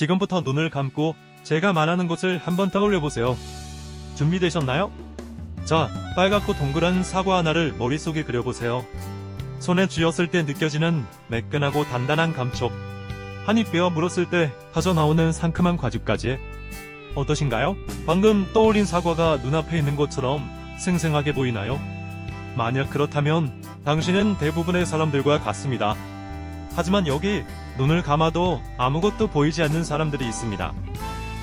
지금부터 눈을 감고 제가 말하는 것을 한번 떠올려보세요. 준비되셨나요? 자, 빨갛고 동그란 사과 하나를 머릿속에 그려보세요. 손에 쥐었을 때 느껴지는 매끈하고 단단한 감촉, 한입 베어 물었을 때 터져나오는 상큼한 과즙까지. 어떠신가요? 방금 떠올린 사과가 눈앞에 있는 것처럼 생생하게 보이나요? 만약 그렇다면 당신은 대부분의 사람들과 같습니다. 하지만 여기 눈을 감아도 아무것도 보이지 않는 사람들이 있습니다.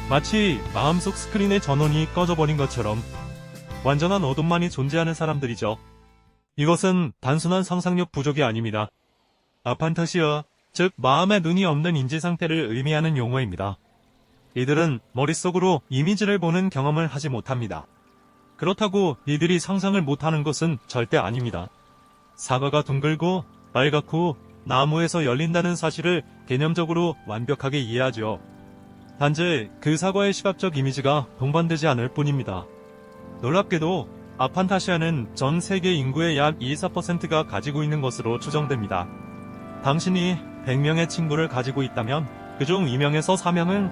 마치 마음속 스크린의 전원이 꺼져버린 것처럼 완전한 어둠만이 존재하는 사람들이죠. 이것은 단순한 상상력 부족이 아닙니다. 아판타시아, 즉 마음의 눈이 없는 인지 상태를 의미하는 용어입니다. 이들은 머릿속으로 이미지를 보는 경험을 하지 못합니다. 그렇다고 이들이 상상을 못하는 것은 절대 아닙니다. 사과가 둥글고 빨갛고 나무에서 열린다는 사실을 개념적으로 완벽하게 이해하죠. 단지 그 사과의 시각적 이미지가 동반되지 않을 뿐입니다. 놀랍게도 아판타시아는 전 세계 인구의 약 24%가 가지고 있는 것으로 추정됩니다. 당신이 100명의 친구를 가지고 있다면 그중 2명에서 4명은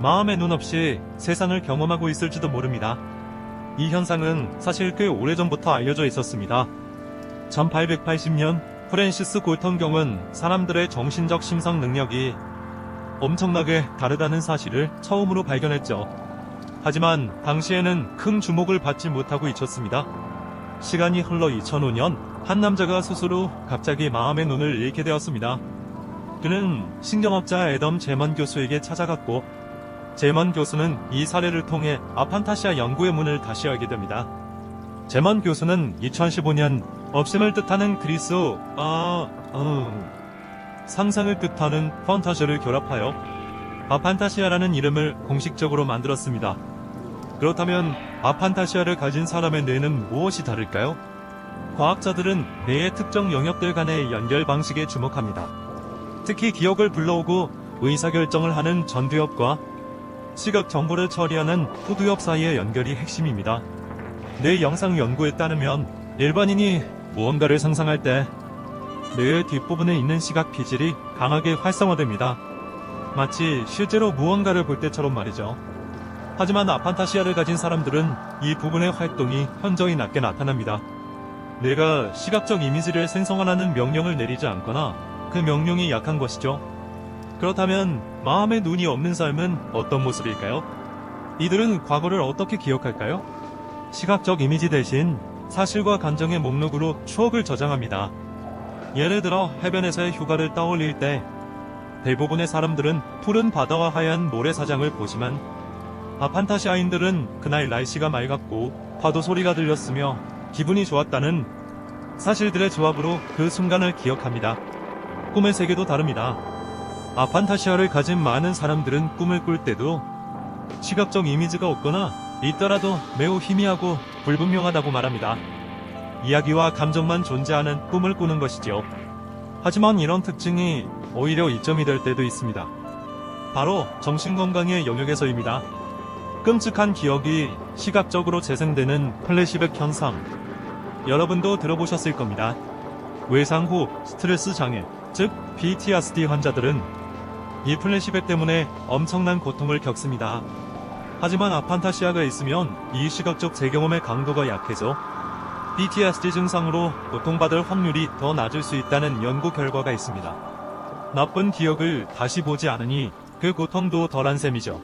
마음의 눈 없이 세상을 경험하고 있을지도 모릅니다. 이 현상은 사실 꽤 오래전부터 알려져 있었습니다. 1880년 프랜시스 골턴경은 사람들의 정신적 심상 능력이 엄청나게 다르다는 사실을 처음으로 발견했죠. 하지만 당시에는 큰 주목을 받지 못하고 있었습니다. 시간이 흘러 2005년 한 남자가 스스로 갑자기 마음의 눈을 잃게 되었습니다. 그는 신경학자 애덤 제먼 교수에게 찾아갔고 제먼 교수는 이 사례를 통해 아판타시아 연구의 문을 다시 열게 됩니다. 제먼 교수는 2015년 없음을 뜻하는 그리스어 상상을 뜻하는 판타시아를 결합하여 아판타시아라는 이름을 공식적으로 만들었습니다. 그렇다면 아판타시아를 가진 사람의 뇌는 무엇이 다를까요? 과학자들은 뇌의 특정 영역들 간의 연결 방식에 주목합니다. 특히 기억을 불러오고 의사결정을 하는 전두엽과 시각 정보를 처리하는 후두엽 사이의 연결이 핵심입니다. 뇌 영상 연구에 따르면 일반인이 무언가를 상상할 때 뇌의 뒷부분에 있는 시각 피질이 강하게 활성화됩니다. 마치 실제로 무언가를 볼 때처럼 말이죠. 하지만 아판타시아를 가진 사람들은 이 부분의 활동이 현저히 낮게 나타납니다. 뇌가 시각적 이미지를 생성하라는 명령을 내리지 않거나 그 명령이 약한 것이죠. 그렇다면 마음의 눈이 없는 삶은 어떤 모습일까요? 이들은 과거를 어떻게 기억할까요? 시각적 이미지 대신 사실과 감정의 목록으로 추억을 저장합니다. 예를 들어 해변에서의 휴가를 떠올릴 때 대부분의 사람들은 푸른 바다와 하얀 모래사장을 보지만 아판타시아인들은 그날 날씨가 맑았고 파도 소리가 들렸으며 기분이 좋았다는 사실들의 조합으로 그 순간을 기억합니다. 꿈의 세계도 다릅니다. 아판타시아를 가진 많은 사람들은 꿈을 꿀 때도 시각적 이미지가 없거나 있더라도 매우 희미하고 불분명하다고 말합니다. 이야기와 감정만 존재하는 꿈을 꾸는 것이지요. 하지만 이런 특징이 오히려 이점이 될 때도 있습니다. 바로 정신건강의 영역에서입니다. 끔찍한 기억이 시각적으로 재생되는 플래시백 현상. 여러분도 들어보셨을 겁니다. 외상후 스트레스 장애, 즉 PTSD 환자들은 이 플래시백 때문에 엄청난 고통을 겪습니다. 하지만 아판타시아가 있으면 이 시각적 재경험의 강도가 약해져 PTSD 증상으로 고통받을 확률이 더 낮을 수 있다는 연구 결과가 있습니다. 나쁜 기억을 다시 보지 않으니 그 고통도 덜한 셈이죠.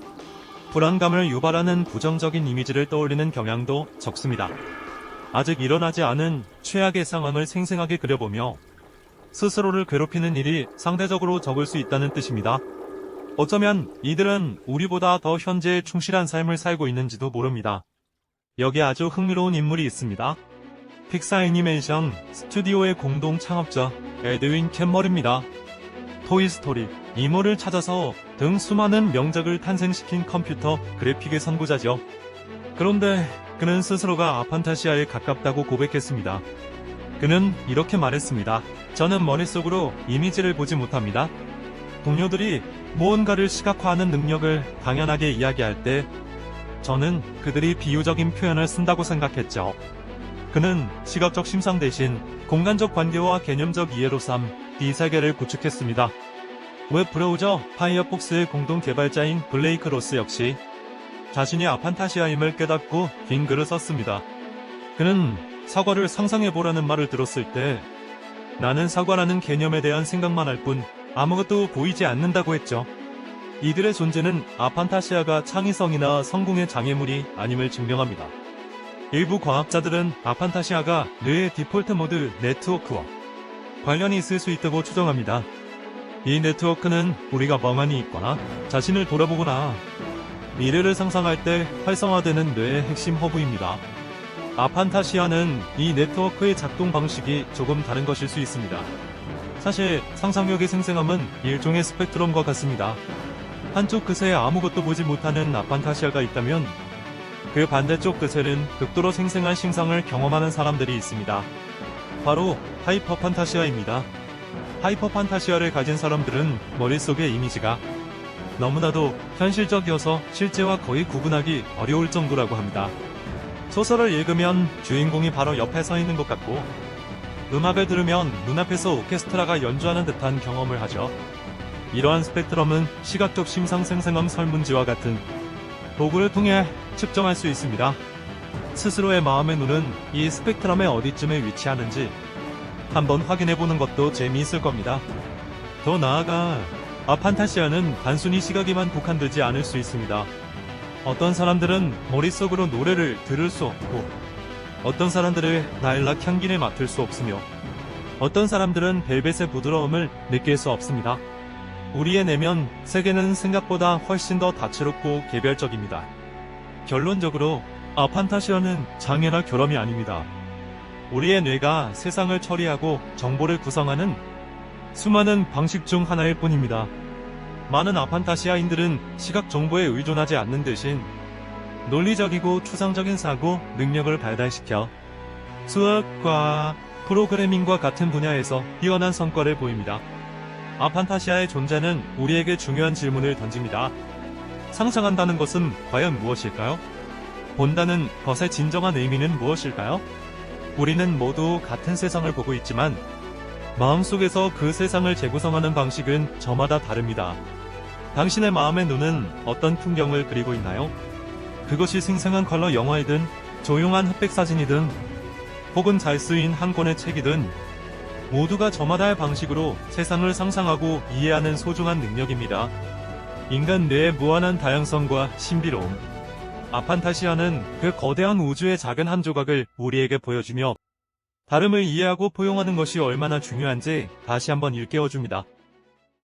불안감을 유발하는 부정적인 이미지를 떠올리는 경향도 적습니다. 아직 일어나지 않은 최악의 상황을 생생하게 그려보며 스스로를 괴롭히는 일이 상대적으로 적을 수 있다는 뜻입니다. 어쩌면 이들은 우리보다 더 현재에 충실한 삶을 살고 있는지도 모릅니다. 여기 아주 흥미로운 인물이 있습니다. 픽사 애니메이션 스튜디오의 공동 창업자 에드윈 캔머리입니다. 토이스토리, 이모를 찾아서 등 수많은 명작을 탄생시킨 컴퓨터 그래픽의 선구자죠. 그런데 그는 스스로가 아판타시아에 가깝다고 고백했습니다. 그는 이렇게 말했습니다. 저는 머릿속으로 이미지를 보지 못합니다. 동료들이 무언가를 시각화하는 능력을 당연하게 이야기할 때 저는 그들이 비유적인 표현을 쓴다고 생각했죠. 그는 시각적 심상 대신 공간적 관계와 개념적 이해로 이 세계를 구축했습니다. 웹 브라우저 파이어폭스의 공동 개발자인 블레이크 로스 역시 자신이 아판타시아임을 깨닫고 긴 글을 썼습니다. 그는 사과를 상상해보라는 말을 들었을 때 나는 사과라는 개념에 대한 생각만 할 뿐 아무것도 보이지 않는다고 했죠. 이들의 존재는 아판타시아가 창의성이나 성공의 장애물이 아님을 증명합니다. 일부 과학자들은 아판타시아가 뇌의 디폴트 모드 네트워크와 관련이 있을 수 있다고 추정합니다. 이 네트워크는 우리가 멍하니 있거나 자신을 돌아보거나 미래를 상상할 때 활성화되는 뇌의 핵심 허브입니다. 아판타시아는 이 네트워크의 작동 방식이 조금 다른 것일 수 있습니다. 사실 상상력의 생생함은 일종의 스펙트럼과 같습니다. 한쪽 끝에 아무것도 보지 못하는 아판타시아가 있다면 그 반대쪽 끝에는 극도로 생생한 신상을 경험하는 사람들이 있습니다. 바로 하이퍼판타시아입니다. 하이퍼판타시아를 가진 사람들은 머릿속의 이미지가 너무나도 현실적이어서 실제와 거의 구분하기 어려울 정도라고 합니다. 소설을 읽으면 주인공이 바로 옆에 서 있는 것 같고 음악을 들으면 눈앞에서 오케스트라가 연주하는 듯한 경험을 하죠. 이러한 스펙트럼은 시각적 심상 생생함 설문지와 같은 도구를 통해 측정할 수 있습니다. 스스로의 마음의 눈은 이 스펙트럼의 어디쯤에 위치하는지 한번 확인해보는 것도 재미있을 겁니다. 더 나아가 아판타시아는 단순히 시각에만 국한되지 않을 수 있습니다. 어떤 사람들은 머릿속으로 노래를 들을 수 없고 어떤 사람들은 라일락 향기를 맡을 수 없으며 어떤 사람들은 벨벳의 부드러움을 느낄 수 없습니다. 우리의 내면 세계는 생각보다 훨씬 더 다채롭고 개별적입니다. 결론적으로 아판타시아는 장애나 결함이 아닙니다. 우리의 뇌가 세상을 처리하고 정보를 구성하는 수많은 방식 중 하나일 뿐입니다. 많은 아판타시아인들은 시각 정보에 의존하지 않는 대신 논리적이고 추상적인 사고 능력을 발달시켜 수학, 과학, 프로그래밍과 같은 분야에서 뛰어난 성과를 보입니다. 아판타시아의 존재는 우리에게 중요한 질문을 던집니다. 상상한다는 것은 과연 무엇일까요? 본다는 것의 진정한 의미는 무엇일까요? 우리는 모두 같은 세상을 보고 있지만 마음속에서 그 세상을 재구성하는 방식은 저마다 다릅니다. 당신의 마음의 눈은 어떤 풍경을 그리고 있나요? 그것이 생생한 컬러 영화이든 조용한 흑백 사진이든 혹은 잘 쓰인 한 권의 책이든 모두가 저마다의 방식으로 세상을 상상하고 이해하는 소중한 능력입니다. 인간 뇌의 무한한 다양성과 신비로움. 아판타시아는 그 거대한 우주의 작은 한 조각을 우리에게 보여주며 다름을 이해하고 포용하는 것이 얼마나 중요한지 다시 한번 일깨워줍니다.